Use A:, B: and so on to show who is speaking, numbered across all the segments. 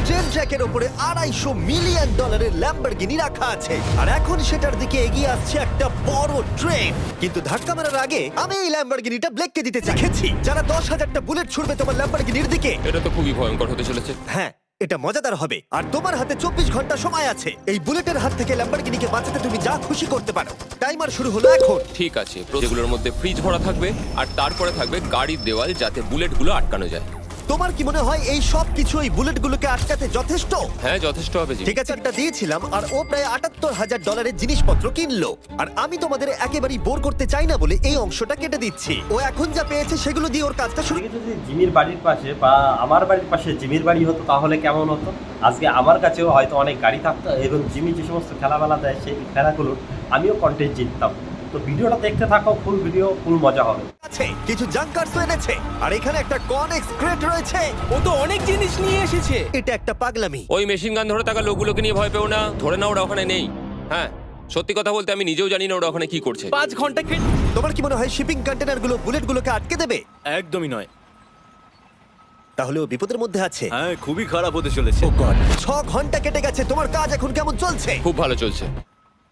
A: Train ট্র্যাকের উপরে $250 million Lamborghini রাখা আছে, আর এখন সেটার দিকে এগিয়ে আসছে একটা বড় ট্রেন। কিন্তু ধাক্কা মারার আগে আমি এই ল্যাম্বরগিনিটা ব্লেককে দিতে চাইছি, যারা 10,000টা বুলেট ছুড়বে তোমার ল্যাম্বরগিনির দিকে।
B: এটা তো খুবই ভয়ঙ্কর হতে চলেছে।
A: হ্যাঁ, এটা মজাদার হবে। আর তোমার হাতে 24 ঘন্টা সময় আছে। এই বুলেটের হাত থেকে ল্যাম্বরগিনিকে বাঁচাতে তুমি যা খুশি করতে পারো। টাইমার শুরু হলো এখন।
B: ঠিক আছে, যেগুলোর মধ্যে ফ্রিজ ভরা থাকবে আর তারপরে থাকবে গাড়ির দেওয়াল, যাতে বুলেটগুলো আটকানো যায়।
A: তোমার কি মনে হয় এই সব কিছু এই বুলেটগুলোকে আটকাতে যথেষ্ট?
B: হ্যাঁ, যথেষ্ট হবে জি।
A: ঠিক আছে, একটা দিয়েছিলাম আর ও প্রায় $78,000 জিনিসপত্র কিনলো। আর আমি তোমাদের একেবারেই বোর করতে চাই না বলে এই অংশটা কেটে দিচ্ছি। ও এখন যা পেয়েছে সেগুলো দিয়ে ওর কাজটা শুরু।
C: যদি জিমির বাড়ির পাশে বা আমার বাড়ির পাশে জিমির বাড়ি হতো তাহলে কেমন হতো? আজকে আমার কাছেও হয়তো অনেক গাড়ি থাকতো এবং জিমি যে সমস্ত খেলামেলা দেয় সেই খেলাগুলোর আমিও কন্টেন্ট জিততাম। তো ভিডিওটা দেখতে থাকো, ফুল ভিডিও, ফুল মজা হবে।
A: আছে কিছু জাঙ্কারস এনেছে, আর এখানে একটা কনেক্স ক্রেট রয়েছে।
D: ও তো অনেক জিনিস নিয়ে এসেছে।
A: এটা একটা পাগলামি।
B: ওই মেশিন গান ধরে থাকা লোকগুলোকে নিয়ে ভয় পেও না, ধরে না ওরা ওখানে নেই। হ্যাঁ, সত্যি কথা বলতে আমি নিজেও জানি না ওরা ওখানে কি করছে।
D: 5 ঘন্টা
A: তোমার কি মনে হয় শিপিং কন্টেনারগুলো বুলেটগুলোকে আটকে দেবে?
D: একদমই নয়।
A: তাহলে ও বিপদের মধ্যে আছে।
D: হ্যাঁ, খুবই খারাপ হতে চলেছে।
A: ও গড, 6 ঘন্টা কেটে গেছে। তোমার কাজ এখন কেমন চলছে?
B: খুব ভালো চলছে।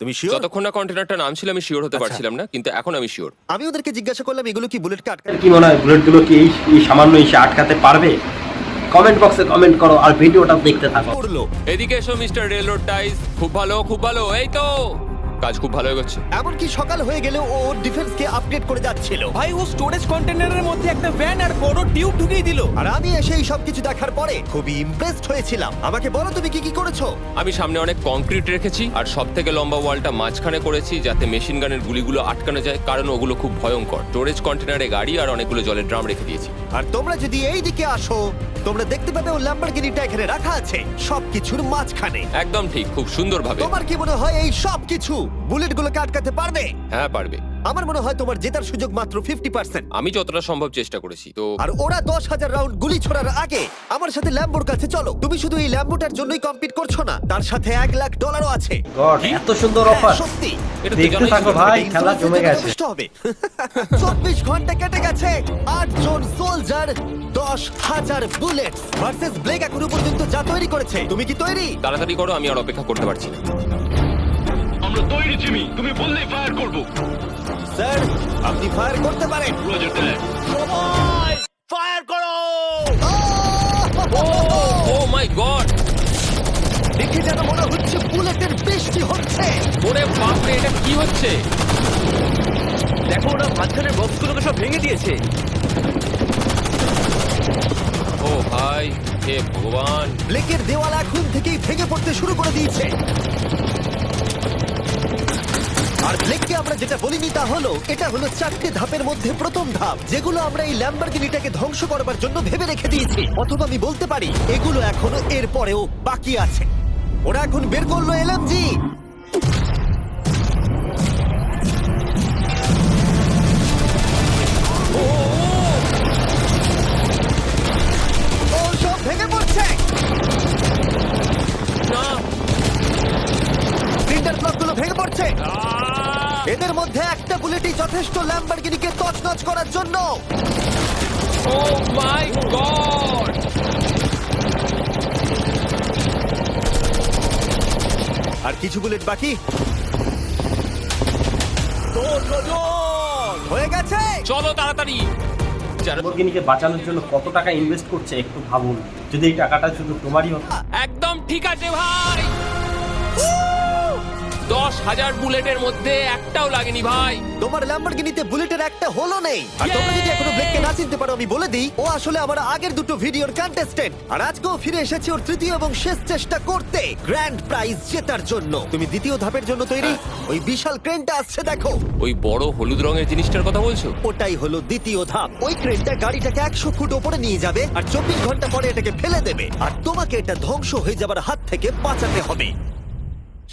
A: তুমি শিওর?
B: যতক্ষণ না কন্টেনারটা নামছিল আমি শিওর হতে পারছিলাম না, কিন্তু এখন আমি শিওর।
A: আমি ওদেরকে জিজ্ঞাসা করলাম এগুলো কি বুলেটকে আটকাবে?
C: কি মনে হয় বুলেটগুলো কি এই সামান্য এসে আটকাতে পারবে? কমেন্ট বক্সে কমেন্ট করো আর ভিডিওটা দেখতে থাকো।
A: করলো।
B: এদিকে এসো মিস্টার রেলরোড টাইস। খুব ভালো, খুব ভালো। এই তো কাজ খুব ভালো এগোচ্ছে।
A: এমনকি সকাল হয়ে গেলেও ও ওর ডিফেন্সকে আপডেট করে যাচ্ছিল।
D: ভাই, ও স্টোরেজ কন্টেনারের মধ্যে একটা ভ্যান আর বড় টিউব ঢুকিয়ে দিল।
A: আর আমি এসে এই সবকিছু দেখার পরে খুবই ইমপ্রেসড হয়েছিলাম। আমাকে বলো তুমি কি কি করেছো?
B: আমি সামনে অনেক কংক্রিট রেখেছি আর সব থেকে লম্বা ওয়ালটা মাঝখানে করেছি, যাতে মেশিন গানের গুলিগুলো আটকানো যায়, কারণ ওগুলো খুব ভয়ঙ্কর। স্টোরেজ কন্টেনারে গাড়ি আর অনেকগুলো জলের ড্রাম রেখে দিয়েছি।
A: আর তোমরা যদি এই দিকে আসো, তোমরা দেখতে পাবে ও ল্যাম্বরগিনিটা এখানে রাখা আছে সবকিছুর মাঝখানে।
B: একদম ঠিক, খুব সুন্দরভাবে।
A: তোমার কি মনে হয় এই সবকিছু বুলেটগুলোকে আটকাতে পারবে?
B: হ্যাঁ, পারবে।
A: আমার মনে হয় তোমার জেতার সুযোগ মাত্র 50%।
B: আমি যতটা সম্ভব চেষ্টা করেছি। তো
A: আর ওরা 10,000 রাউন্ড গুলি ছোড়ার আগে আমার সাথে ল্যাম্বোর কাছে চলো। তুমি শুধু এই ল্যাম্বোটার জন্যই কম্পিট করছো না, তার সাথে $1,00,000 আছে।
C: গড, এত সুন্দর অফার!
A: সত্যি
B: এটা তো
C: দেখতে
B: জানাই
C: থাকো
B: ছিল না।
C: ভাই,
A: এটা
C: খেলা জমে
A: ইন্স্যুরেন্সের
C: গেছে।
A: যথেষ্ট হবে। 24 ঘন্টা কেটে গেছে। 8 জন সোলজার, 10,000 বুলেট ভার্সেস ব্লেক এখনো পর্যন্ত যা তৈরি করেছে। তুমি কি তৈরি?
B: তাড়াতাড়ি করো, আমি আর অপেক্ষা করতে পারছি না।
E: আমরা তৈরি জিমি, তুমি বললেই ফায়ার করব।
A: স্যার, আপনি ফায়ার করতে পারেন।
E: রোজার দ্যাট।
A: ফায়ার করো!
B: ও মাই গড!
A: দেখে যেন মনে হচ্ছে বুলেটের বৃষ্টি হচ্ছে।
B: ওরে বাপ রে, এটা কি হচ্ছে?
D: দেখো, ওরা মাঝখানের বক্সগুলোকে সব ভেঙে দিয়েছে।
B: ও ভাই, হে ভগবান!
A: ব্লেকের দেওয়াল এখন থেকেই ভেঙে পড়তে শুরু করে দিয়েছে। আর ব্লেককে আমরা যেটা বলিনি তা হলো, এটা হলো 4টে ধাপের মধ্যে প্রথম ধাপ, যেগুলো আমরা এই ল্যাম্বরগিনিটাকে ধ্বংস করবার জন্য ভেবে রেখে দিয়েছি। অথবা আমি বলতে পারি এগুলো এখনো এর পরেও বাকি আছে। ওরা এখন বের করলো এলএমজি। ও সব ভেঙে পড়ছে।
B: না!
A: সিন্টার ব্লকগুলো ভেঙে পড়ছে। এদের মধ্যে একটা বুলেটই যথেষ্ট ল্যাম্বরগিনিকে তছনছ করার জন্য।
B: ও মাই গড!
A: আর কিছু বুলেট বাকি। হয়ে গেছে।
B: চলো তাড়াতাড়ি।
C: ল্যাম্বরগিনিকে বাঁচানোর জন্য কত টাকা ইনভেস্ট করছে একটু ভাবুন। যদি এই টাকাটা শুধু তোমারই হতো।
B: একদম ঠিক আছে ভাই। 10,000 বুলেটের মধ্যে একটাও লাগেনি ভাই।
A: তোমার ল্যাম্বরগিনিতে বুলেটের একটা হলো নেই। আর তোমরা যদি এখনো ব্লেককে না চিনতে পারো, আমি বলে দিই ও আসলে আমার আগের দুটো ভিডিওর কন্টেস্টেন্ট। আর আজকেও ফিরে এসেছে ওর তৃতীয় এবং শেষ চেষ্টা করতে গ্র্যান্ড প্রাইজ জেতার জন্য। তুমি দ্বিতীয় ধাপের জন্য তৈরি? ওই বিশাল ক্রেনটা আসছে দেখো।
B: ওই বড় হলুদ রঙের জিনিসটার কথা বলছো?
A: ওটাই হলো দ্বিতীয় ধাপ। ওই ক্রেনটা গাড়িটাকে 100 ফুট ওপরে নিয়ে যাবে আর 24 ঘন্টা পরে এটাকে ফেলে দেবে। আর তোমাকে এটা ধ্বংস হয়ে যাবার হাত থেকে বাঁচাতে হবে।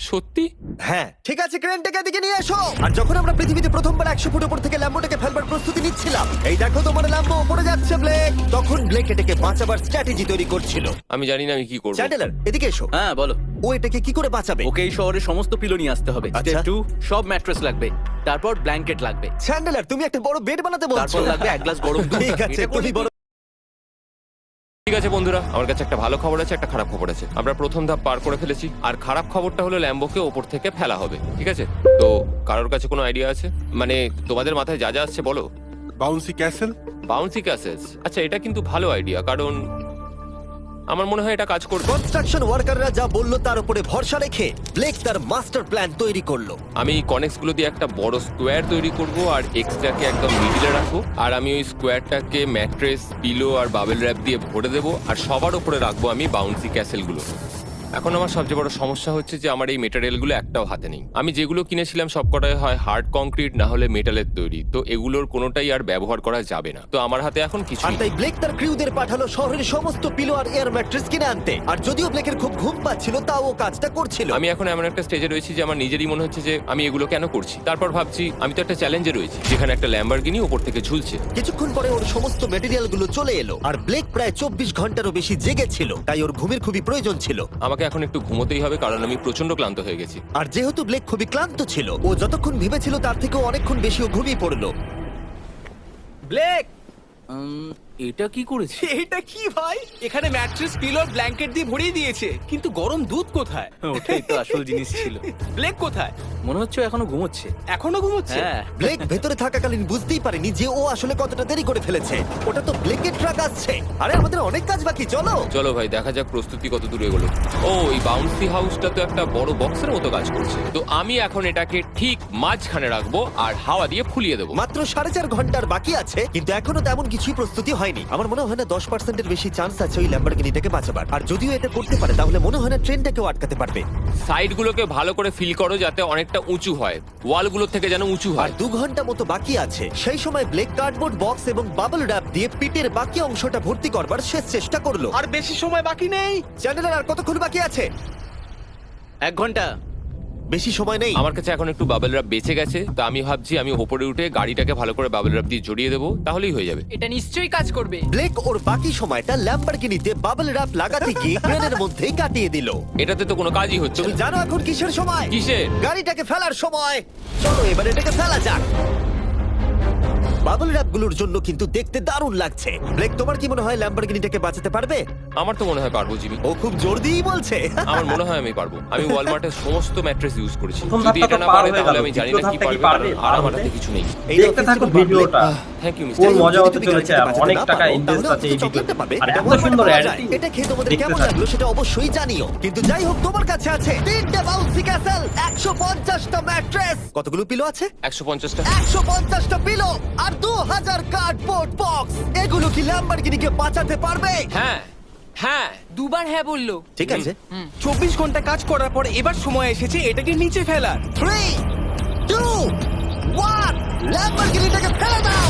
B: সত্যি?
A: হ্যাঁ, ঠিক আছে, ক্রেনটাকে দিকে নিয়ে এসো। আর যখন আমরা পৃথিবীতে প্রথমবার 100 ফুট উপর থেকে ল্যাম্বোটাকে ফেলবার প্রস্তুতি নিচ্ছিলাম, এই দেখো তোমার ল্যাম্বো উপরে যাচ্ছে ব্লেক। তখন ব্লেক এটাকে বাঁচাবার স্ট্র্যাটেজি তৈরি করছিল।
B: আমি জানি না আমি কি করব।
A: চ্যান্ডেলার, এদিকে এসো।
D: হ্যাঁ, বলো।
A: ও এটাকে কি করে বাঁচাবে?
D: ওকে এই শহরে সমস্ত পিলো নিয়ে আসতে হবে।
A: আচ্ছা।
D: স্টেপ 2, সব ম্যাট্রেস লাগবে। তারপর ব্ল্যাঙ্কেট লাগবে।
A: চ্যান্ডেলার, তুমি একটা বড় বেড বানাতে বলছো।
D: তারপর লাগবে এক গ্লাস গরম দুধ।
A: ঠিক আছে,
D: এটা
A: তুমি
D: করলে
A: বড়
B: ঠিক আছে বন্ধুরা, আমার কাছে একটা ভালো খবর আছে, একটা খারাপ খবর আছে। আমরা প্রথম ধাপ পার করে ফেলেছি, আর খারাপ খবরটা হলো ল্যাম্বোকে ওপর থেকে ফেলা হবে। ঠিক আছে, তো কারোর কাছে কোনো আইডিয়া আছে? মানে তোমাদের মাথায় যা যা আসছে বলো।
F: Bouncy castle.
B: বাউন্সি ক্যাসেলস, আচ্ছা এটা কিন্তু ভালো আইডিয়া, কারণ আমার মনে হয় এটা কাজ করবে।
A: কনস্ট্রাকশন ওয়ার্কাররা যা বললো তার উপরে ভরসা রেখে ব্লেক তার মাস্টার প্ল্যান তৈরি করলো।
B: আমি কনেক্স গুলো দিয়ে একটা বড় স্কোয়ার তৈরি করব আর এক্সটাকে একদম মিডিলে রাখবো, আর আমি ওই স্কোয়ারটাকে ম্যাট্রেস, পিলো আর বাবেল র্যাপ দিয়ে ভরে দেবো, আর সবার উপরে রাখবো আমি বাউন্সি ক্যাসেল গুলো। এখন আমার সবচেয়ে বড় সমস্যা হচ্ছে যে আমার এই মেটেরিয়ালগুলো একটাও হাতে নেই। আমি যেগুলো কিনেছিলাম সবকটাই হয় হার্ড কংক্রিট না হলে মেটালের তৈরি, তো এগুলোর কোনোটাই আর ব্যবহার করা যাবে না। তো আমার হাতে এখন কিছু
A: আর তাই ব্লেক তার ক্রিউদের পাঠালো শহরের সমস্ত পিলো আর এয়ার ম্যাট্রেস কিনে আনতে। আর যদিও ব্লেকের খুব ঘুম পাচ্ছিল, তাও ও কাজটা করছিল।
B: আমি এখন এমন একটা স্টেজে রয়েছি যে আমার নিজেরই মনে হচ্ছে যে আমি এগুলো কেন করছি। তারপর ভাবছি আমি তো একটা চ্যালেঞ্জে রয়েছি যেখানে একটা ল্যাম্বরগিনি উপর থেকে ঝুলছে।
A: কিছুক্ষণ পরে ওর সমস্ত মেটেরিয়াল গুলো চলে এলো, আর ব্লেক প্রায় 24 ঘন্টারও বেশি জেগেছিল, তাই ওর ঘুমের খুবই প্রয়োজন ছিল।
B: আমাকে এখন একটু ঘুমোতেই হবে, কারণ আমি প্রচন্ড ক্লান্ত হয়ে গেছি।
A: আর যেহেতু ব্লেক খুবই ক্লান্ত ছিল, ও যতক্ষণ ভেবেছিল তার থেকেও অনেকক্ষণ বেশি ও ঘুমিয়ে পড়লো।
D: ব্লেক,
G: এটা কি করেছে?
D: এটা কি ভাই? এখানে ম্যাট্রেস, পিলো, ব্ল্যাঙ্কেট দিয়ে ভরিয়ে দিয়েছে, কিন্তু গরম দুধ কোথায়?
G: ওটাই তো আসল জিনিস ছিল।
D: ব্লেক কোথায়?
G: মনে হচ্ছে ও এখনো ঘুমোচ্ছে।
D: এখনো ঘুমোচ্ছে?
G: হ্যাঁ।
A: ব্লেক ভেতরে থাকাকালীন বুঝতেই পারেনি যে ও আসলে কতটা দেরি করে ফেলেছে। ওটা তো ব্লেকের ট্রাক আসছে। আরে আমাদের অনেক কাজ বাকি, চলো।
B: চলো ভাই, দেখা যাক প্রস্তুতি কত দূরে এগোলো। ও, এই বাউন্সি হাউসটা তো একটা বড় বক্সের মতো কাজ করছে। তো আমি এখন এটাকে ঠিক মাঝখানে রাখবো আর হাওয়া দিয়ে ফুলিয়ে দেবো।
A: মাত্র 4.5 ঘন্টার বাকি আছে, কিন্তু এখনো তেমন কিছুই প্রস্তুতি হয়নি। আমার মনে হয় না 10%-এর বেশি চান্স আছে ওই ল্যাম্বরগিনিটাকে বাঁচাবার। আর যদিও এটা করতে পারে, তাহলে মনে হয় না ট্রেনটাকেও আটকাতে পারবে।
B: সাইডগুলোকে ভালো করে ফিল করো যাতে অনেকটা উঁচু হয়, ওয়ালগুলো থেকে যেন উঁচু
A: আর
B: হয়।
A: 2 ঘন্টা মতো বাকি আছে। সেই সময় ব্লেক কার্ডবোর্ড বক্স এবং বাবল র্যাপ দিয়ে পিটের বাকি অংশটা ভর্তি করবার শেষ চেষ্টা করলো।
D: আর বেশি সময় বাকি নেই।
A: চ্যানেলের আর কতক্ষণ বাকি আছে?
G: 1 ঘন্টা।
A: বেশি সময় নেই।
B: আমার কাছে এখন একটু বাবেল র্যাপ বেঁচে গেছে, তা আমি ভাবছি আমি ওপরে উঠে গাড়িটাকে ভালো করে বাবেল র্যাপ দিয়ে জড়িয়ে দেবো, তাহলেই হয়ে যাবে।
H: এটা নিশ্চয়ই কাজ করবে।
A: ব্লেক ওর বাকি সময়টা ল্যাম্বরগিনিতে বাবল র্যাপ লাগাতে গিয়ে ক্রেনের মধ্যেই কাটিয়ে দিল।
B: এটাতে তো কোনো কাজই হচ্ছে
A: তুমি
B: না।
A: জানো এখন কিসের সময়?
B: কিসের?
A: গাড়িটাকে ফেলার সময়। চলো এবার এটাকে ফেলা যাক। বাবল র্যাপ গুলোর জন্য কিন্তু দেখতে দারুণ লাগছে। ব্লেক, তোমার কি মনে হয় ল্যাম্বরগিনিটাকে বাঁচাতে পারবে?
B: আমার তো মনে হয় পারবো জিমি।
A: ও খুব জোর দিয়েই বলছে।
B: আমার মনে হয় আমি পারবো। আমি ওয়ালমার্টের সমস্ত ম্যাট্রেস ইউজ করেছি।
C: প্রথম
B: যদি
C: ধাপটা
B: এটা
C: তো
B: না
C: পার
B: পারে
C: হয়ে
B: তাহলে
C: গেল।
B: আমি জানি না
C: দ্বিতীয়
B: কি
C: ধাপটা কি
B: পারবে,
C: পারবে?
B: কারণ আর আমার হাতে কিছু নেই।
A: এই
C: দেখতে থাকো ভিডিওটা।
B: Thank you
C: full
B: mister.
C: মজা
A: যদি
C: হতে
A: তুমি
C: চলেছে।
A: গাড়িটাকে বাঁচাতে
C: অনেক
A: না
C: টাকা
A: পারো,
C: ইনভেস্ট
A: তাহলে
C: আছে এই
A: অন্তত চকলেটটা পাবে।
C: ভিডিওতে। আর
A: এটা
C: এত
A: Walmart-এ
C: সুন্দর
A: পাওয়া যায়।
C: এডিটিং।
A: এটা খেয়ে তোমাদের
C: দেখতে
A: কেমন
C: থাকো।
A: লাগলো সেটা অবশ্যই জানিও। কিন্তু যাই হোক, তোমার কাছে আছে 3টে বাউন্সি ক্যাসেল, 150টা ম্যাট্রেস, কতগুলো পিলো আছে?
B: 150টা।
A: 150টা পিলো আর 2000 কার্ডবোর্ড বক্স। এগুলো কি ল্যাম্বরগিনিকে বাঁচাতে পারবে?
B: হ্যাঁ হ্যাঁ।
H: দুবার হ্যাঁ বললো।
A: ঠিক আছে।
D: 24 ঘন্টা কাজ করার পর এবার সময় এসেছে এটাকে নিচে ফেলার।
A: 3, 2, 1, ল্যাম্বরগিনিটাকে ফেলে দাও।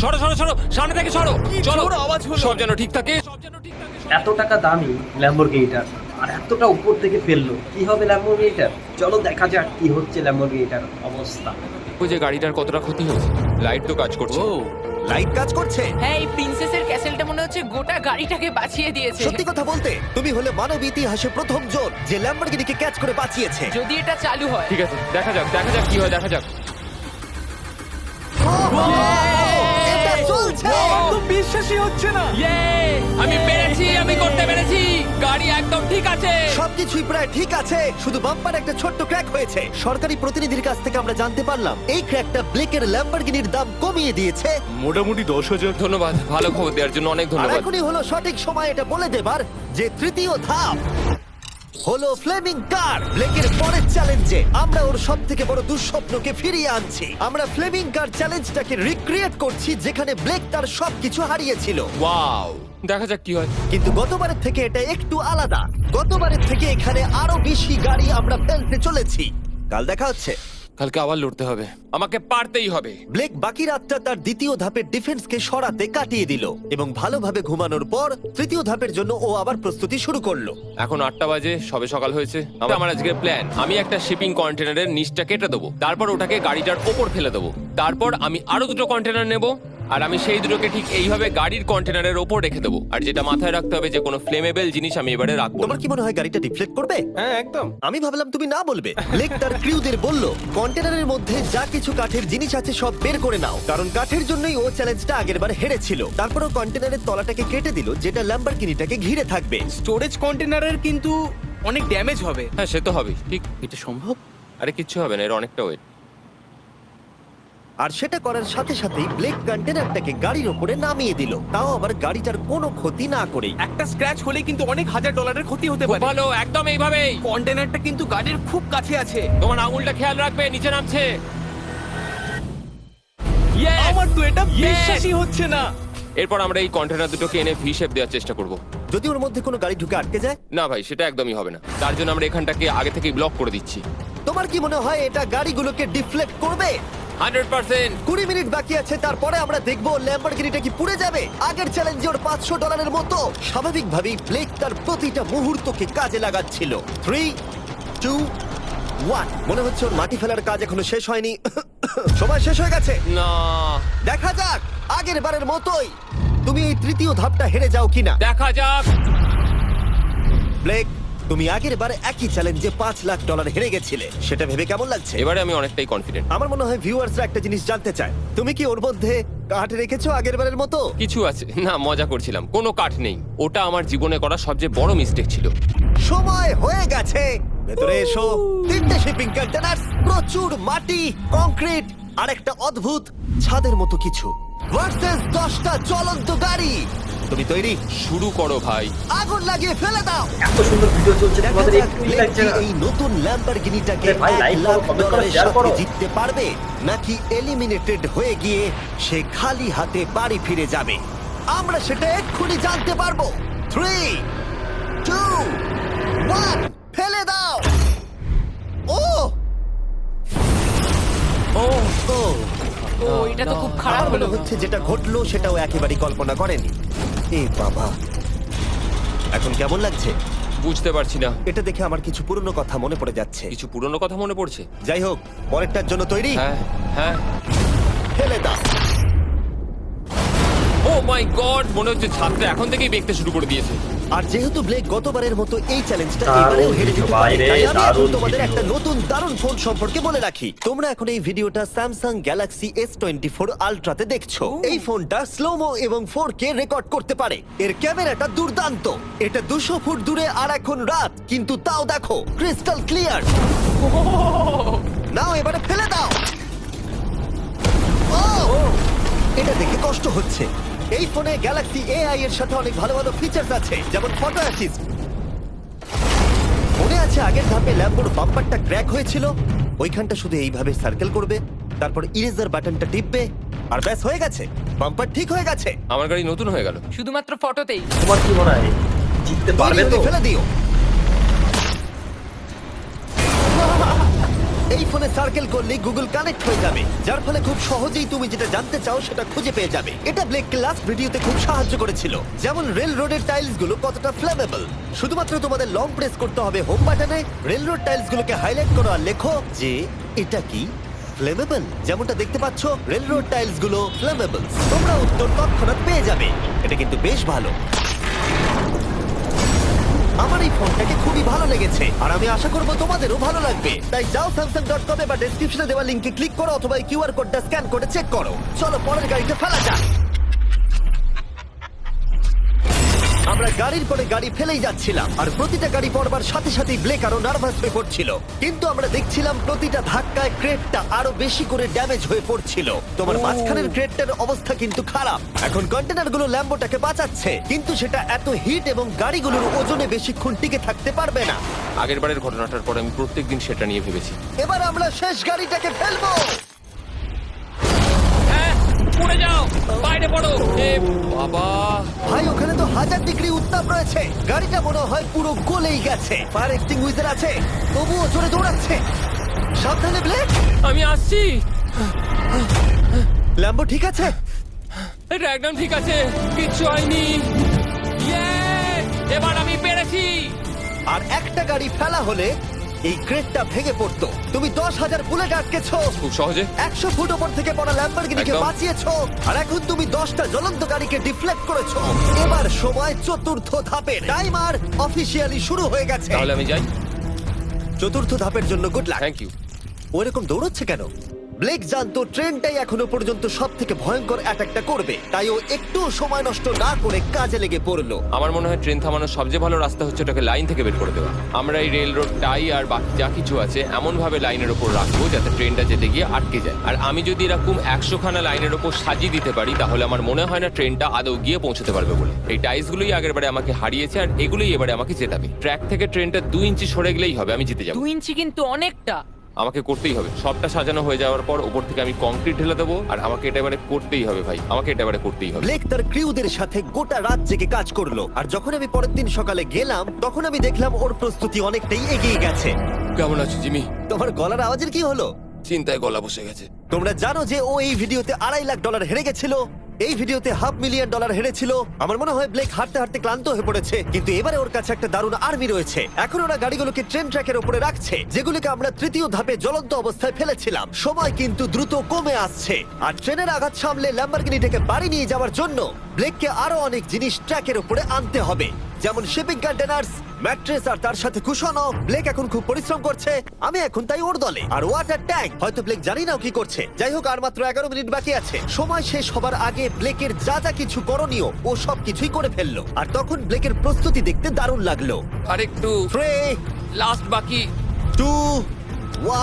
B: সরো সরো সরো, সামনে থেকে সরো। চলো,
D: জোর আওয়াজ হলো।
B: সব যেন ঠিক থাকে, সব যেন ঠিক থাকে।
C: এত টাকা দামি ল্যাম্বরগিনিটার আর এতটা উপর থেকে ফেললো, কি হবে ল্যাম্বরগিনিটার? চলো দেখা যাক কি হচ্ছে ল্যাম্বরগিনিটার অবস্থা।
B: ওই যে গাড়িটার কতটা ক্ষতি হয়েছে। লাইট তো কাজ করছে।
G: ও,
A: লাইট কাজ করছে।
H: হ্যাঁ, এই প্রিন্সেসের ক্যাসেলটা মনে হচ্ছে গোটা গাড়িটাকে বাঁচিয়ে দিয়েছে।
A: সত্যি কথা বলতে, তুমি হলে মানব ইতিহাসে প্রথম জন যে ল্যাম্বরগিনিকে ক্যাচ করে বাঁচিয়েছে।
H: যদি এটা চালু হয়।
B: ঠিক আছে, দেখা যাক কি হয়, দেখা যাক।
A: এটা চলছে।
D: তো বিশ্বাসই হচ্ছে না।
B: আমি পেরেছি, আমি করতে পেরেছি। গাড়ি একদম ঠিক আছে।
A: সবকিছুই প্রায় ঠিক আছে, শুধু বাম্পার একটা ছোট্ট ক্র্যাক হয়েছে। সরকারি প্রতিনিধির কাছ থেকে আমরা জানতে পারলাম এই ক্র্যাকটা ব্লেকের ল্যাম্বরগিনির দাম কমিয়ে দিয়েছে।
F: মোটামুটি 10,000।
B: ধন্যবাদ, ভালো খবর দেওয়ার জন্য অনেক
A: আর
B: ধন্যবাদ।
A: এখনই হলো সঠিক সময় এটা বলে দেবার যে তৃতীয় ধাপ হলো ফ্লেমিং কার। ব্লেকের পরের চ্যালেঞ্জে আমরা ওর সব থেকে বড় দুঃস্বপ্নকে ফিরিয়ে আনছি। আমরা ফ্লেমিং কার চ্যালেঞ্জটাকে রিক্রিয়েট করছি যেখানে ব্লেক তার সবকিছু হারিয়েছিল।
B: ওয়াও, দেখা যাক কি হয়।
A: কিন্তু গতবারের থেকে এটা একটু আলাদা। গতবারের থেকে এখানে আরো বেশি গাড়ি আমরা ফেলতে চলেছি। কাল দেখা হচ্ছে।
B: কালকে আবার লড়তে হবে, আমাকে পারতেই হবে।
A: ব্লেক বাকি রাতটা তার দ্বিতীয় ধাপের ডিফেন্সকে সরাতে কাটিয়ে দিল এবং ভালোভাবে ঘুমানোর পর তৃতীয় ধাপের জন্য ও আবার প্রস্তুতি শুরু করলো।
B: এখন 8টা বাজে, সবে সকাল হয়েছে। আমার আজকের প্ল্যান, আমি একটা শিপিং কন্টেনারের নিচটা কেটে দেবো, তারপর ওটাকে গাড়িটার ওপর ফেলে দেবো। তারপর আমি আরো 2টো কন্টেনার নেব, আর আমি সেই দুটোকে ঠিক এইভাবে গাড়ির কন্টেনারের ওপর রেখে দেবো। আর যেটা মাথায় রাখতে হবে যে কোনো ফ্লেমেবল জিনিস আমি এবারে রাখবো না।
A: তোমার কি মনে হয় গাড়িটা ডিফ্লেক্ট করবে?
C: হ্যাঁ একদম।
A: আমি ভাবলাম তুমি না বলবে। ব্লেক তার ক্রিউদের বলল কন্টেনারের মধ্যে যা কিছু কাঠের জিনিস আছে সব বের করে নাও, কারণ কাঠের জন্যই ও চ্যালেঞ্জটা আগেরবার হেরেছিল। তারপরও কন্টেনারের তলাটাকে কেটে দিল, যেটা ল্যাম্বরগিনিটাকে ঘিরে থাকবে।
D: স্টোরেজ কন্টেনারের কিন্তু অনেক ড্যামেজ হবে।
B: হ্যাঁ সে তো হবেই, ঠিক।
G: এটা সম্ভব?
B: আরে কিচ্ছু হবে না, এর অনেকটা ওয়েট।
A: আর সেটা করার সাথে সাথেই ব্লেক কন্টেনারটাকে গাড়ির ওপরে নামিয়ে দিল, তাও আবার গাড়িটার কোনো ক্ষতি না করেই।
D: একটা স্ক্র্যাচ হলে কিন্তু অনেক $1000 ক্ষতি হতে
B: খুব
D: পারে।
B: ভালো, একদম এইভাবেই।
D: কন্টেনারটা কিন্তু গাড়ির খুব কাছে আছে।
B: তোমার আঙুলটা খেয়াল রাখবে, নিচে নামছে। Yes!
D: আমার তো এটা
B: Yes!
D: বিশ্বাসই হচ্ছে না।
B: এরপর আমরা এই কন্টেনার দুটোকে এনে ভি শেপ দেওয়ার চেষ্টা করব।
A: যদি ওর মধ্যে কোনো গাড়ি ঢুকে আটকে যায়?
B: না ভাই, সেটা একদমই হবে না। তার জন্য আমরা এখানটাকে আগে থেকেই ব্লক করে দিচ্ছি।
A: তোমার কি মনে হয় এটা গাড়িগুলোকে ডিফ্লেক্ট করবে?
B: 100%।
A: 20 মিনিট বাকি আছে, তারপরে আমরা দেখবো ল্যাম্বরগিনিটা কি পুড়ে যাবে। আগের চ্যালেঞ্জে ওর $500 মতো। স্বাভাবিকভাবেই ব্লেক তার প্রতিটা মুহূর্তকে কাজে লাগাচ্ছিল। 3, 2, 1। মনে হচ্ছে ওর মাটি ফেলার কাজ এখনো শেষ হয়নি। সময় শেষ হয়ে গেছে।
B: না,
A: দেখা যাক আগের বারের মতোই তুমি এই তৃতীয় ধাপটা হেরে যাও কিনা।
B: দেখা যাক।
A: ব্লেক, তুমি আগের বারে একই চ্যালেঞ্জে $5 লাখ হেরে গেছিলে, সেটা ভেবে কেমন লাগছে?
B: এবারে আমি অনেকটাই কনফিডেন্ট।
A: আমার মনে হয় ভিউয়ার্সরা একটা জিনিস জানতে চায়, তুমি কি ওর মধ্যে কাঠ রেখেছো আগের বারের মতো?
B: কিছু আছে না, মজা করছিলাম। কোনো কাঠ নেই। ওটা আমার জীবনে করা সবচেয়ে বড় মিস্টেক ছিল।
A: সময় হয়ে গেছে, ভেতরে এসো। 3টে শিপিং কন্টেনার, প্রচুর মাটি, কংক্রিট আর একটা অদ্ভুত ছাদের মতো কিছু ভার্সেস 10টা জ্বলন্ত গাড়ি। তুমি তৈরি?
B: শুরু করো ভাই।
A: আগুন লাগিয়ে ফেলে দাও।
C: এত সুন্দর ভিডিও চলছে,
A: দেখা
C: তোমাদের
A: যাক
C: একটু
A: ব্লেক
C: লাগছে
A: কি
C: না?
A: এই নতুন ল্যাম্বরগিনিটাকে
C: আরে ভাই, like করো, comment করো, share করো।
A: জিততে পারবে, নাকি এলিমিনেটেড হয়ে গিয়ে সে খালি হাতে বাড়ি ফিরে যাবে। আমরা সেটা এক্ষুনি জানতে পারবো। 3, 2, 1, ফেলে দাও। ও ও ও
H: ও এটা তো খুব খারাপ
A: আমার
H: হলো।
A: মনে হচ্ছে যেটা ঘটলো সেটাও একেবারেই কল্পনা করেনি। এ বাবা, এখন কেমন লাগছে?
B: বুঝতে পারছি না।
A: এটা দেখে আমার কিছু পুরনো কথা মনে পড়ে যাচ্ছে।
B: কিছু পুরনো কথা মনে পড়ছে।
A: যাই হোক, পরেরটার জন্য তৈরি?
B: হ্যাঁ হ্যাঁ।
A: ফেলে দাও।
B: ও মাই গড, মনে হচ্ছে ছাদটা এখন থেকেই দেখতে শুরু করে দিয়েছে।
A: আর যেহেতু ব্লেক গতবারের মতো এই চ্যালেঞ্জটা
C: দারুণ
A: এবারেও হেরে যেতে
C: ভিডিও,
A: পারে,
C: বাইরে
A: তাই আমি এখন
C: দারুণ
A: তোমাদের
C: ভিডিও।
A: একটা নতুন দারুণ ফোন সম্পর্কে বলে রাখি। তোমরা এখন এই ভিডিওটা স্যামসাং গ্যালাক্সি S24 আলট্রাতে দেখছো। এই ফোনটা স্লোমো এবং 4K রেকর্ড করতে পারে। এর ক্যামেরাটা দুর্দান্ত। এটা 200 ফুট দূরে আর এখন রাত, কিন্তু তাও দেখো ক্রিস্টাল ক্লিয়ার। নাও এবারে ফেলে দাও। ও এটা দেখে কষ্ট হচ্ছে। এই ফোনে গ্যালাক্সি AI এর সাথে অনেক ভালো ভালো ফিচার্স আছে, যেমন ফটো অ্যাসিস্ট। মনে আছে আগের ধাপে ল্যাম্বোর বাম্পারটা ক্র্যাক হয়েছিল? ওইখানটা শুধু এইভাবে সার্কেল করবে, তারপর ইরেজার বাটনটা টিপবে, আর ব্যাস হয়ে গেছে, বাম্পার ঠিক হয়ে গেছে।
B: আমার গাড়ি নতুন হয়ে গেল।
H: শুধুমাত্র ফটোতেই।
C: তোমার কি মনে হয় জিততে পারবে
A: তৈরি
C: তো?
A: হলে ফেলে দিও। এই ফোনে সার্কেল করলে গুগল কানেক্ট হয়ে যাবে, যার ফলে খুব সহজেই তুমি যেটা জানতে চাও সেটা খুঁজে পেয়ে যাবে। এটা ব্লেককে লাস্ট ভিডিওতে খুব সাহায্য করেছিল, যেমন রেল রোডের টাইলস গুলো কতটা ফ্লেমেবল। শুধুমাত্র তোমাদের লং প্রেস করতে হবে হোম বাটনে, রেল রোড টাইলস গুলোকে হাইলাইট করো আর লেখো যে এটা কি ফ্লেমেবল। যেমনটা দেখতে পাচ্ছ, রেল রোড টাইলস গুলো ফ্লেমেবল। তোমরা উত্তর তৎক্ষণাৎ পেয়ে যাবে। এটা কিন্তু বেশ ভালো। আমার এই ফোনটাকে খুবই ভালো লেগেছে, আর আমি আশা করবো তোমাদেরও ভালো লাগবে। তাই যাও Samsung.com বা ডেসক্রিপশনে দেওয়া লিংকে ক্লিক করো, অথবা এই কিউআর কোডটা স্ক্যান করে চেক করো। চলো পরের গাড়িটা ফেলা যাক। আমরা গাড়ির পরে গাড়ি ফেলেই যাচ্ছিলাম, আর প্রতিটা গাড়ি পড়বার সাথে সাথেই ব্লেক আরো নার্ভাস হয়ে পড়ছিল। কিন্তু আমরা দেখছিলাম প্রতিটা ধাক্কায় ক্রেটটা আরো বেশি করে ড্যামেজ হয়ে পড়ছিল। তোমার মাঝখানের ক্রেটটার অবস্থা কিন্তু খারাপ। এখন কন্টেনারগুলো ল্যাম্বোটাকে বাঁচাচ্ছে, কিন্তু সেটা এত হিট এবং গাড়িগুলোর ওজনে বেশিক্ষণ টিকে থাকতে পারবে না।
B: আগের বারের ঘটনাটার পর আমি প্রত্যেকদিন সেটা নিয়ে ভেবেছি।
A: এবার আমরা শেষ গাড়িটাকে ফেলবো।
B: হ্যাঁ, পড়ে যাও, বাইরে পড়ো। এ বাবা,
A: ভাই ওখানে তো 1000 ডিগ্রি উত্তাপ রয়েছে। গাড়িটা মনে হয় পুরো গলেই গেছে। ফায়ার এক্সটিংগুইজার আছে, তবুও জোরে দৌড়াচ্ছে। সাবধানে ব্লেক।
B: আমি আসছি।
A: ল্যাম্বো ঠিক আছে?
B: এটা একদম ঠিক আছে, কিচ্ছু হয়নি। Yes! এবার আমি পেরেছি।
A: আর একটা গাড়ি ফেলা হলে এই ক্রেটটা ভেঙে পড়তো। তুমি 10,000 বুলেট আটকেছো,
B: খুব সহজে।
A: 100 ফুট ওপর থেকে পড়া ল্যাম্বরগিনিকে
B: একদম।
A: বাঁচিয়েছো, আর এখন তুমি 10টা জ্বলন্ত গাড়িকে ডিফ্লেক্ট করেছো। এবার সময় চতুর্থ ধাপের। টাইমার অফিসিয়ালি শুরু হয়ে গেছে।
B: তাহলে আমি যাই।
A: চতুর্থ ধাপের জন্য গুড লাক।
B: Thank you.
A: ওরকম দৌড়চ্ছে কেন? ব্লেক জানতো ট্রেনটাই এখনো পর্যন্ত সব থেকে ভয়ঙ্কর অ্যাটাকটা করবে, তাই ও একটু সময় নষ্ট না করে কাজে লেগে পড়লো।
B: আমার মনে হয় ট্রেন থামানোর সবচেয়ে ভালো রাস্তা হচ্ছে ওটাকে লাইন থেকে বের করে দেওয়া। আমরা এই রেল রোড টাই আর বাকি যা কিছু আছে এমন ভাবে লাইনের ওপর রাখবো যাতে ট্রেনটা যেতে গিয়ে আটকে যায়। আর আমি যদি এরকম 100খানা লাইনের ওপর সাজিয়ে দিতে পারি তাহলে আমার মনে হয় না ট্রেনটা আদৌ গিয়ে পৌঁছতে পারবে বলে। এই টাইলসগুলোই আগেরবারে আমাকে হারিয়েছে আর এগুলোই এবারে আমাকে জেতাবে। ট্র্যাক থেকে ট্রেনটা 2 ইঞ্চি সরে গেলেই হবে, আমি জিতে যাবো।
H: 2 ইঞ্চি কিন্তু অনেকটা।
B: আমাকে করতেই হবে। সবটা সাজানো হয়ে যাওয়ার পর উপর থেকে আমি কংক্রিট ঢেলে দেবো আর আমাকে এটা এবারে করতেই হবে ভাই, আমাকে এটা এবারে করতেই হবে।
A: ব্লেক তার ক্রিউদের সাথে গোটা রাত জেগে কাজ করলো, আর যখন আমি পরের দিন সকালে গেলাম তখন আমি দেখলাম ওর প্রস্তুতি অনেকটাই এগিয়ে গেছে।
B: কেমন আছো জিমি?
A: তোমার গলার আওয়াজের কি হলো?
B: চিন্তায় গলা বসে গেছে।
A: তোমরা জানো যে ও এই ভিডিওতে $2.5 লাখ হেরে গেছিল, এই ভিডিওতে $500,000 হেরেছিল। আমার মনে হয় ব্লেক হাঁটতে হাঁটতে ক্লান্ত হয়ে পড়েছে, কিন্তু এবারে ওর কাছে একটা দারুণ আর্মি রয়েছে। এখন ওরা গাড়িগুলোকে ট্রেন ট্র্যাকের উপরে রাখছে, যেগুলোকে আমরা তৃতীয় ধাপে জ্বলন্ত অবস্থায় ফেলেছিলাম। সময় কিন্তু দ্রুত কমে আসছে, আর ট্রেনের আঘাত সামলে ল্যাম্বরগিনিটাকে বাড়ি নিয়ে যাওয়ার জন্য ব্লেককে আরো অনেক জিনিস ট্র্যাকের উপরে আনতে হবে, যেমন শিপিং কন্টেনার্স, ম্যাট্রেস আর তার সাথে কুশনও। ব্লেক এখন খুব পরিশ্রম করছে, আমি এখন তাই ওর দলে। আর ওয়াটার ট্যাঙ্ক, হয়তো ব্লেক জানি না ও কি করছে। যাই হোক, আর মাত্র 11 মিনিট বাকি আছে। সময় শেষ হবার আগে ব্লেকের যা যা কিছু করণীয় ও সব কিছুই করে ফেললো, আর তখন ব্লেকের প্রস্তুতি দেখতে দারুণ লাগলো।
B: আর একটু
A: 3,
B: লাস্ট বাকি।
A: 2,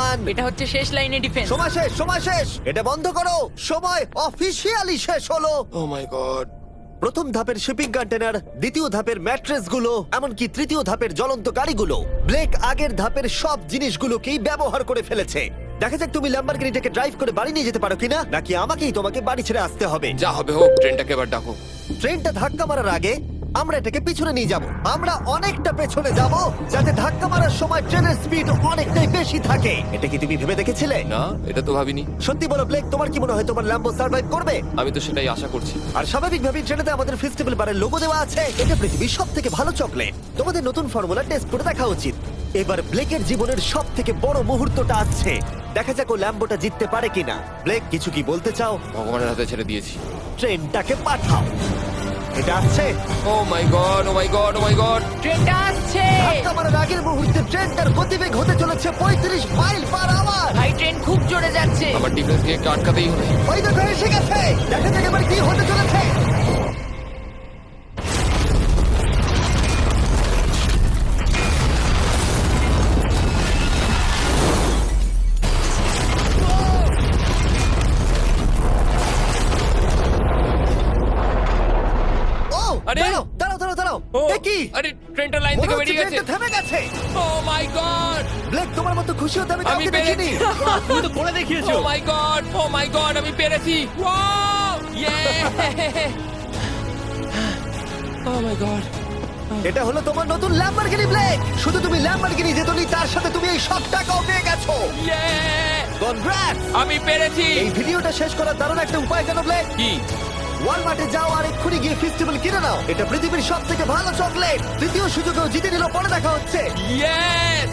A: 1।
H: এটা হচ্ছে শেষ লাইনে ডিফেন্স।
A: সময় শেষ, সময় শেষ, এটা বন্ধ করো। সময় অফিসিয়ালি শেষ হলো।
B: ও মাই গড।
A: প্রথম ধাপের শিপিং কন্টেনার, দ্বিতীয় ধাপের ম্যাট্রেস গুলো, এমনকি তৃতীয় ধাপের জ্বলন্ত গাড়িগুলো, ব্লেক আগের ধাপের সব জিনিসগুলোকেই ব্যবহার করে ফেলেছে। দেখা যাক তুমি ল্যাম্বরগিনিটাকে ড্রাইভ করে বাড়ি নিয়ে যেতে পারো কিনা, নাকি আমাকেই তোমাকে বাড়ি ছেড়ে আসতে হবে।
B: যা হবে হোক, ট্রেনটাকে এবার ডাকো।
A: ট্রেনটা ধাক্কা মারার আগে আমরা এটাকে পিছনে নিয়ে যাব। আমরা অনেকটা পেছনে যাব, যাতে ধাক্কা মারার সময় ট্রেনের স্পিড অনেকটাই বেশি থাকে। এটা কি তুমি ভেবে দেখেছিলে?
B: না, এটা তো ভাবিনি।
A: সত্যি বলো ব্লেক, তোমার কি মনে হয় তোমার ল্যাম্বো সার্ভাইভ করবে?
B: আমি তো সেটাই আশা করছি।
A: আর স্বাভাবিকভাবেই ট্রেনেতে আমাদের ফেস্টিভ্যাল বারের লোগো দেওয়া আছে। এটা পৃথিবীর সবথেকে ভালো চকলেট। তোমাদের নতুন ফর্মুলা টেস্ট করে দেখা উচিত। এবার ব্লেকের জীবনের সবথেকে বড় মুহূর্তটা আসছে। দেখা যাক ও ল্যাম্বোটা জিততে পারে কিনা। ব্লেক, কিছু কি বলতে চাও?
B: ভগবানের হাতে ছেড়ে দিয়েছি।
A: ট্রেনটাকে পাঠাও। এটা আসছে।
B: ও মাই গড, ও মাই গড, ও মাই গড।
H: ট্রেনটা আসছে।
A: ধাক্কা মারার আগের মুহূর্তে ট্রেনটার গতিবেগ হতে চলেছে 35 মাইল পার আওয়ার।
H: ভাই ট্রেন খুব জোরে যাচ্ছে।
B: আমার ডিফেন্সকে একটু আটকাতেই হবে।
A: ওই দেখো এসে গেছে। দেখা যাক এবার কি হতে চলেছে। ও,
B: আরে!
A: দাঁড়াও, দাঁড়াও, দাঁড়াও, দাঁড়াও।
B: ও,
A: এ কি?
B: আরে ট্রেনটা লাইন
A: মনে
B: থেকে
A: হচ্ছে
B: বেরিয়ে গেছে।
A: ট্রেনটা থেমে গেছে।
B: ও মাই গড।
A: ব্লেক, তোমার মতো খুশি হতে আমি
B: আমি
A: কাউকে দেখিনি।
B: পেরেছি।
G: তুমি তো করে দেখিয়েছো।
B: ও মাই গড, ও মাই গড, আমি পেরেছি। ওয়াও! ইয়ে! ও মাই গড।
A: এটা হলো তোমার নতুন ল্যাম্বরগিনি ব্লেক। শুধু তুমি ল্যাম্বরগিনি জেতনি, তার সাথে তুমি এই সব টাকাও পেয়ে গেছো।
B: ইয়ে!
A: কনগ্রাটস!
B: আমি পেরেছি।
A: এই ভিডিওটা শেষ করার দারুণ একটা উপায় কেন ব্লেক?
B: কি?
A: ওয়ালমার্টে যাও আর এক্ষুনি গিয়ে ফেস্টিভ্যাল কিনে নাও। এটা পৃথিবীর সবথেকে ভালো চকলেট। তৃতীয় সুযোগেও জিতে নিল। পরে দেখা হচ্ছে।
B: ইয়েস!